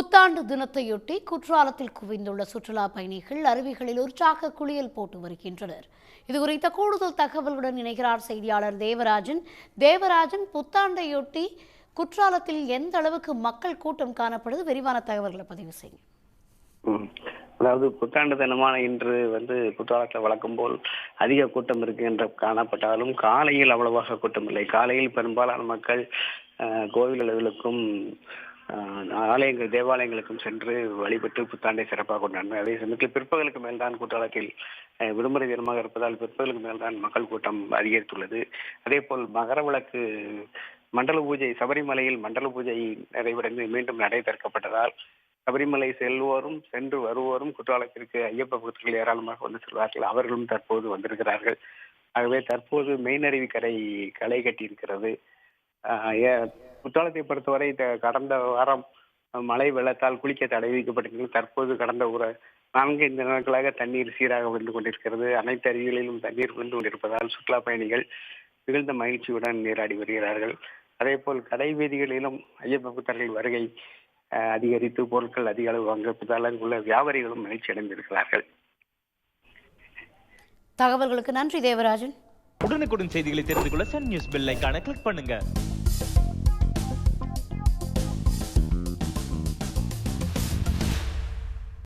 புத்தாண்டு தினத்தையொட்டி குற்றாலத்தில் குவிந்துள்ள சுற்றுலா பயணிகள் அருவிகளில் உற்சாக குளியல் போட்டு வருகின்றனர். இதுகுறித்த கூடுதல் தகவலுடன் இணைகிறார் செய்தியாளர் தேவராஜன். புத்தாண்டையொட்டி குற்றாலத்தில் எந்த அளவுக்கு மக்கள் கூட்டம் காணப்படுது, விரிவான தகவல்களை பதிவு செய்யும். அதாவது புத்தாண்டு தினமான இன்று குற்றாலத்தில் வழக்கம் போல் அதிக கூட்டம் இருக்கு என்று காணப்பட்டாலும் காலையில் அவ்வளவாக கூட்டம் இல்லை. காலையில் பெரும்பாலான மக்கள் கோவில்களுக்கும் ஆலயங்கள் தேவாலயங்களுக்கும் சென்று வழிபட்டு புத்தாண்டை சிறப்பாக கொண்டாடினர். அதே சமயத்தில் பிற்பகலுக்கு மேல்தான் குற்றாலத்தில் விடுமுறை தினமாக இருப்பதால் பிற்பகலுக்கு மேல்தான் மக்கள் கூட்டம் அதிகரித்துள்ளது. அதே போல் மகர விளக்கு மண்டல பூஜை சபரிமலையில் மண்டல பூஜை நிறைவடைந்து மீண்டும் நடை திறக்கப்பட்டதால் சபரிமலை செல்வோரும் சென்று வருவோரும் குற்றாலத்திற்கு ஐயப்ப பக்தர்கள் ஏராளமாக வந்து செல்வார்கள். அவர்களும் தற்போது வந்திருக்கிறார்கள். ஆகவே தற்போது மெயினருவி கரை களை கட்டியிருக்கிறது. குற்றாலத்தை பொறுத்தவரை கடந்த வாரம் மழை வெள்ளத்தால் குளிக்க தடை வைக்கப்பட்டிருக்கிறது. தற்போது கடந்த ஒரு 4-5 நாட்களாக தண்ணீர் சீராக விழுந்து கொண்டிருக்கிறது. அனைத்து அருவிகளிலும் தண்ணீர் விழுந்து கொண்டிருப்பதால் சுற்றுலா பயணிகள் மிகுந்த மகிழ்ச்சியுடன் நீராடி வருகிறார்கள். அதே போல் கடை வீதிகளிலும் ஐயப்ப பக்தர்கள் வருகை அதிகரித்து பொருட்கள் அதிக அளவு வாங்கப்பதால் அங்குள்ள வியாபாரிகளும் மகிழ்ச்சி அடைந்திருக்கிறார்கள். தகவல்களுக்கு நன்றி தேவராஜன். உடனுக்குடன் செய்திகளை தெரிந்து கொள்ள சன் நியூஸ் பெல் ஐகானை கிளிக் பண்ணுங்க.